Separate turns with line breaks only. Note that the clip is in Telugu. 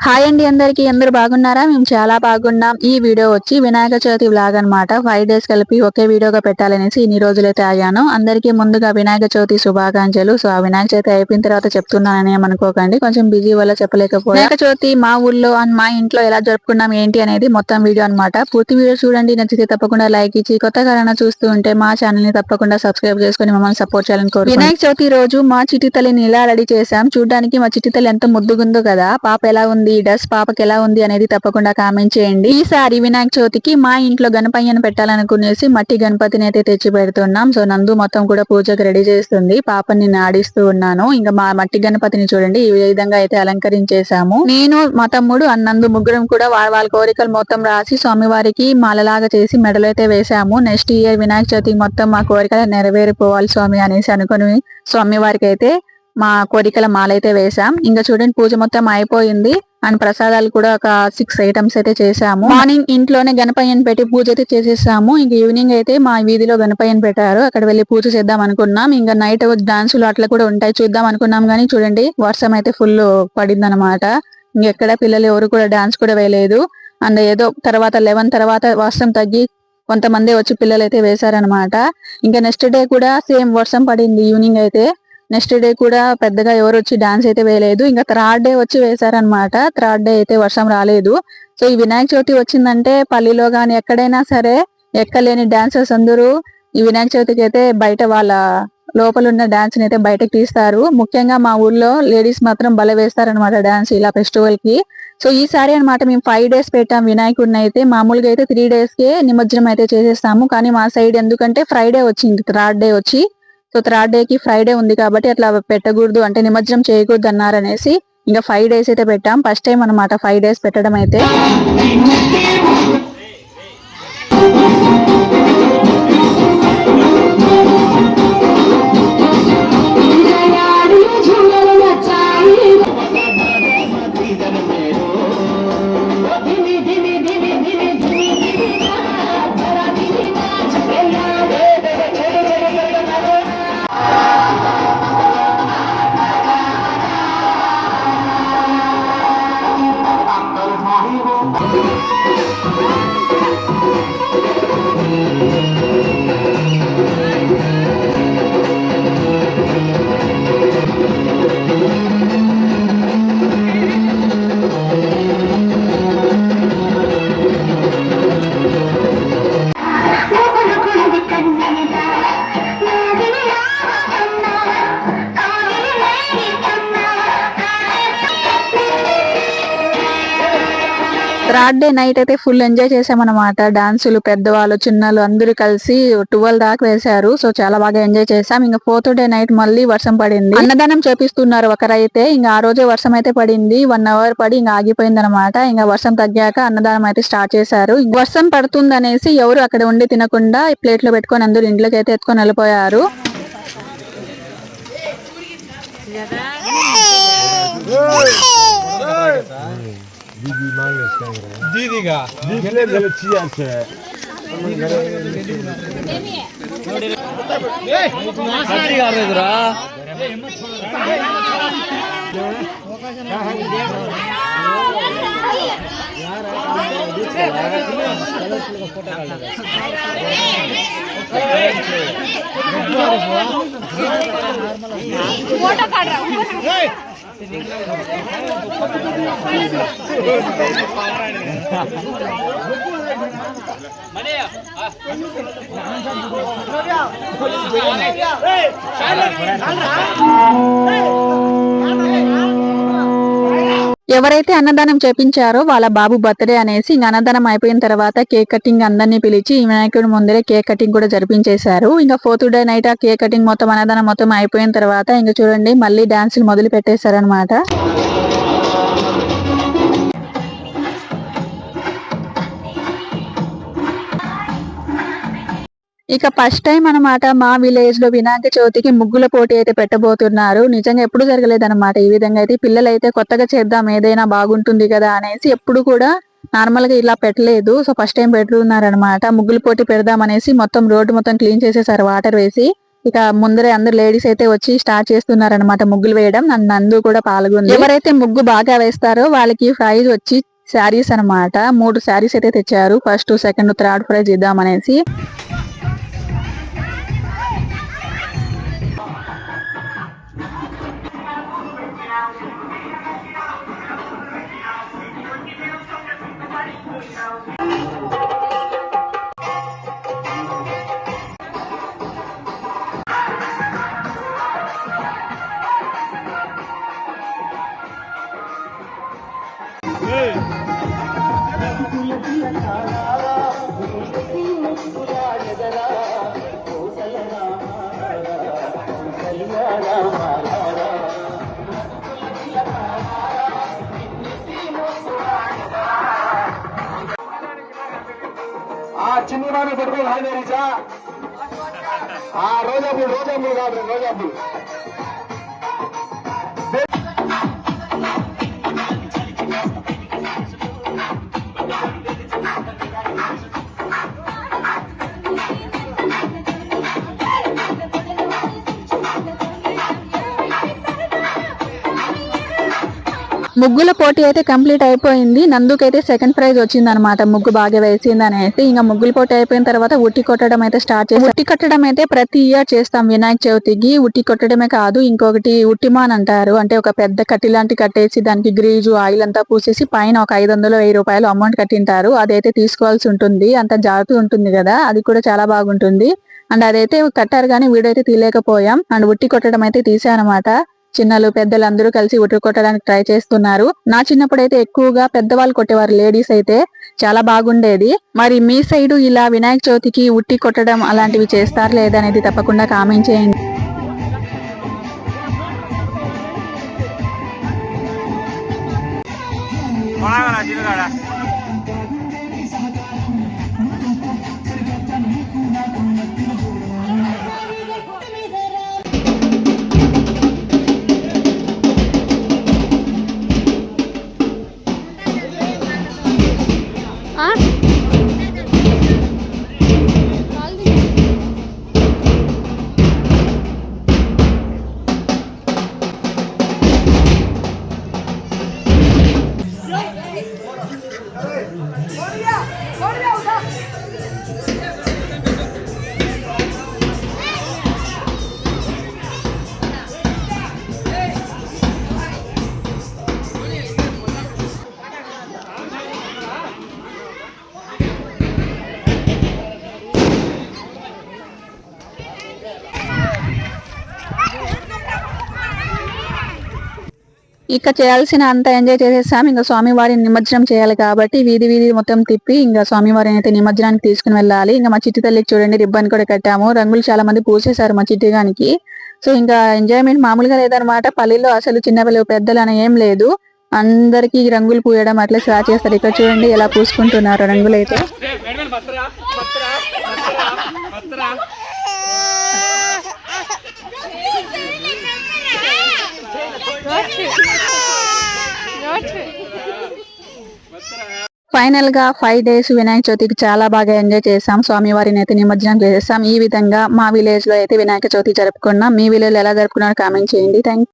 హాయ్ అండి, అందరూ బాగున్నారా? మేము చాలా బాగున్నాం. ఈ వీడియో వచ్చి వినాయక చవితి వ్లాగ్ అన్నమాట. 5 డేస్ కలిపి ఒకే వీడియోగా పెట్టాలనేసి ఇన్ని రోజులైతే ఆగాను. అందరికీ ముందుగా వినాయక చవితి శుభాకాంక్షలు. సో ఆ వినాయక చవితి అయిపోయిన తర్వాత చెప్తున్నానని ఏమనుకోకండి, కొంచెం బిజీ వల్ల చెప్పలేకపోయా. వినాయక చవితి మా ఊర్లో అండ్ మా ఇంట్లో ఎలా జరుపుకున్నాం ఏంటి అనేది మొత్తం వీడియో అన్నమాట. పూర్తి వీడియో చూడండి. నచ్చితే తప్పకుండా లైక్ ఇచ్చి, కొత్తగా చూస్తూ ఉంటే మా ఛానల్ ని తప్పకుండా సబ్స్క్రైబ్ చేసుకుని మమ్మల్ని సపోర్ట్ చేయాలని కోరుకుంటున్నాను. వినాయక చవితి రోజు మా చిట్టి తల్లిని ఇలా రెడీ చేశాం. చూడడానికి మా చిట్టి తల్లి ఎంత ముద్దుగుందో కదా. పాప ఎలా ఉంది, డ్రెస్ పాపకి ఎలా ఉంది అనేది తప్పకుండా కామెంట్ చేయండి. ఈసారి వినాయక చవితికి మా ఇంట్లో గణపయ్యను పెట్టాలనుకునేసి మట్టి గణపతిని అయితే తెచ్చి పెడుతున్నాం. సో నందు మొత్తం కూడా పూజకు రెడీ చేస్తుంది. పాపని నేను ఆడిస్తూ ఉన్నాను. ఇంకా మా మట్టి గణపతిని చూడండి ఈ విధంగా అయితే అలంకరించేశాము. నేను, మా తమ్ముడు, నందు ముగ్గురం కూడా వాళ్ళ కోరికలు మొత్తం రాసి స్వామివారికి మాలలాగా చేసి మెడలో అయితే వేసాము. నెక్స్ట్ ఇయర్ వినాయక చవితి మొత్తం మా కోరికలు నెరవేరిపోవాలి స్వామి అనేసి అనుకుని స్వామివారికి అయితే మా కోరికల మాలైతే వేసాం. ఇంకా చూడండి పూజ మొత్తం అయిపోయింది. అండ్ ప్రసాదాలు కూడా ఒక 6 ఐటమ్స్ అయితే చేసాము. మార్నింగ్ ఇంట్లోనే గణపయ్యను పెట్టి పూజ అయితే చేసేసాము. ఇంక ఈవినింగ్ అయితే మా వీధిలో గణపయ్యను పెట్టారు, అక్కడ వెళ్ళి పూజ చేద్దాం అనుకున్నాం. ఇంకా నైట్ డాన్సులు అట్లా కూడా ఉంటాయి, చూద్దాం అనుకున్నాం. కానీ చూడండి వర్షం అయితే ఫుల్ పడింది అనమాట. ఇంకెక్కడ పిల్లలు ఎవరు కూడా డాన్స్ కూడా వేయలేదు. అండ్ ఏదో తర్వాత 11 తర్వాత వర్షం తగ్గి కొంతమంది వచ్చి పిల్లలు అయితే వేశారనమాట. ఇంకా నెక్స్ట్ డే కూడా సేమ్ వర్షం పడింది ఈవినింగ్ అయితే. నెక్స్ట్ డే కూడా పెద్దగా ఎవరు వచ్చి డాన్స్ అయితే వేయలేదు. ఇంకా థర్డ్ డే వచ్చి వేశారనమాట. థర్డ్ డే అయితే వర్షం రాలేదు. సో ఈ వినాయక చవితి వచ్చిందంటే పల్లిలో గాని ఎక్కడైనా సరే ఎక్కలేని డాన్సర్స్ అందరూ ఈ వినాయక చవితికి అయితే బయట వాళ్ళ లోపల ఉన్న డాన్స్ ని అయితే బయటకు తీస్తారు. ముఖ్యంగా మా ఊర్లో లేడీస్ మాత్రం భలే వేస్తారనమాట డాన్స్ ఇలా ఫెస్టివల్ కి. సో ఈసారి అనమాట మేము 5 డేస్ పెట్టాం వినాయకుడిని అయితే. మామూలుగా అయితే 3 డేస్ కే నిమజ్జనం అయితే చేసేస్తాము. కానీ మా సైడ్ ఎందుకంటే ఫ్రైడే వచ్చింది, థర్డ్ డే వచ్చి. సో థర్డ్ డే కి ఫ్రైడే ఉంది కాబట్టి అట్లా పెట్టకూడదు, అంటే నిమజ్జనం చేయకూడదు అన్నారనేసి ఇంకా 5 డేస్ అయితే పెట్టాం. ఫస్ట్ టైం అనమాట 5 డేస్ పెట్టడం అయితే. థర్డ్ డే నైట్ అయితే ఫుల్ ఎంజాయ్ చేసామన్నమాట. డాన్సులు పెద్దవాళ్ళు చిన్నలు అందరూ కలిసి 12 దాకా వేశారు. సో చాలా బాగా ఎంజాయ్ చేసాం. ఇంకా 4th డే నైట్ మళ్ళీ వర్షం పడింది. అన్నదానం చేపిస్తున్నారు ఒకరైతే. ఇంకా ఆ రోజే వర్షం అయితే పడింది. 1 అవర్ పడి ఇంకా ఆగిపోయింది అనమాట. ఇంకా వర్షం తగ్గాక అన్నదానం అయితే స్టార్ట్ చేశారు. వర్షం పడుతుంది అనేసి ఎవరు అక్కడ ఉండి తినకుండా ప్లేట్ లో పెట్టుకొని అందరూ ఇంట్లోకి అయితే ఎత్తుకొని వెళ్ళిపోయారు.
दीदीगा
दिखले गले चिया छे
मासारी कर रहे जरा
फोटो काट रहा हूं।
ఎవరైతే అన్నదానం చేపించారో వాళ్ళ బాబు బర్త్డే అనేసి ఇంకా అన్నదానం అయిపోయిన తర్వాత కేక్ కటింగ్ అందరినీ పిలిచి వినాయకుడి ముందరే కేక్ కటింగ్ కూడా జరిపించేశారు. ఇంకా 4th డే నైట్ ఆ కేక్ కటింగ్ మొత్తం అన్నదానం మొత్తం అయిపోయిన తర్వాత ఇంకా చూడండి మళ్ళీ డాన్సులు మొదలు పెట్టేశారనమాట. ఇక ఫస్ట్ టైం అనమాట మా విలేజ్ లో వినాయక చవితికి ముగ్గుల పోటీ అయితే పెట్టబోతున్నారు. నిజంగా ఎప్పుడు జరగలేదన్నమాట ఈ విధంగా అయితే. పిల్లలు అయితే కొత్తగా చేద్దాం ఏదైనా బాగుంటుంది కదా అనేసి ఎప్పుడు కూడా నార్మల్ గా ఇలా పెట్టలేదు. సో ఫస్ట్ టైం పెడుతున్నారనమాట. ముగ్గుల పోటీ పెడదాం అనేసి మొత్తం రోడ్డు మొత్తం క్లీన్ చేసేసారు వాటర్ వేసి. ఇక ముందరే అందరు లేడీస్ అయితే వచ్చి స్టార్ట్ చేస్తున్నారనమాట ముగ్గులు వేయడం. నందు కూడా పాల్గొంది. ఎవరైతే ముగ్గు బాగా వేస్తారో వాళ్ళకి ప్రైజ్ వచ్చి శారీస్ అనమాట. 3 శారీస్ అయితే తెచ్చారు. ఫస్ట్, సెకండ్, థర్డ్ ప్రైజ్ ఇద్దామనేసి.
చిన్న వాడిని పట్టుకొని హాజరీచా రోజాపులు కాదు రోజాపులు.
ముగ్గుల పోటీ అయితే కంప్లీట్ అయిపోయింది. నందుకైతే సెకండ్ ప్రైజ్ వచ్చింది అనమాట, ముగ్గు బాగా వేసింది అనేసి. ఇంకా ముగ్గుల పోటీ అయిపోయిన తర్వాత ఉట్టి కొట్టడం అయితే స్టార్ట్ చేస్తాం. ఉట్టి కొట్టడం అయితే ప్రతి ఇయర్ చేస్తాం వినాయక చవితికి. ఉట్టి కొట్టడమే కాదు, ఇంకొకటి ఉట్టిమాన్ అంటారు. అంటే ఒక పెద్ద కట్టి లాంటి కట్టేసి దానికి గ్రీజు ఆయిల్ అంతా పూసేసి పైన ఒక 500-1000 రూపాయలు అమౌంట్ కట్టింటారు. అదైతే తీసుకోవాల్సి ఉంటుంది. అంత జాగ్రత్త ఉంటుంది కదా, అది కూడా చాలా బాగుంటుంది. అండ్ అదైతే కట్టారు కానీ వీడియో అయితే తీయలేకపోయాం. అండ్ ఉట్టి కొట్టడం అయితే తీసానమాట. చిన్నలు పెద్దలు అందరూ కలిసి ఉట్టి కొట్టడానికి ట్రై చేస్తున్నారు. నా చిన్నప్పుడు అయితే ఎక్కువగా పెద్దవాళ్ళు కొట్టేవారు, లేడీస్ అయితే చాలా బాగుండేది. మరి మీ సైడు ఇలా వినాయక చవితికి ఉట్టి కొట్టడం అలాంటివి చేస్తారు లేదా అనేది తప్పకుండా కామెంట్ చేయండి. ఇక చేయాల్సిన అంత ఎంజాయ్ చేసేసాం. ఇంకా స్వామివారిని నిమజ్జనం చేయాలి కాబట్టి వీధి వీధి మొత్తం తిప్పి ఇంకా స్వామివారిని అయితే నిమజ్జనానికి తీసుకుని వెళ్ళాలి. ఇంకా మా చిట్టి తల్లికి చూడండి రిబ్బన్ కూడా కట్టాము. రంగులు చాలా మంది పూసేశారు మా చిట్టిగానికి. సో ఇంకా ఎంజాయ్మెంట్ మామూలుగా లేదనమాట. పల్లెల్లో అసలు చిన్నపిల్లలు పెద్దలు అని ఏం లేదు, అందరికి రంగులు పూయడం అట్లా స్టార్ట్ చేస్తారు. ఇక్కడ చూడండి ఎలా పూసుకుంటున్నారు రంగులు అయితే. ఫైనల్ గా 5 days వినాయక చవితికి చాలా బాగా ఎంజాయ్ చేసాం. స్వామివారిని అయితే నిమజ్జనం చేసేసాం. ఈ విధంగా మా విలేజ్ లో అయితే వినాయక చవితి జరుపుకున్నాం. మీ విలేజ్ లో ఎలా జరుపుకున్నారో కామెంట్ చేయండి. థ్యాంక్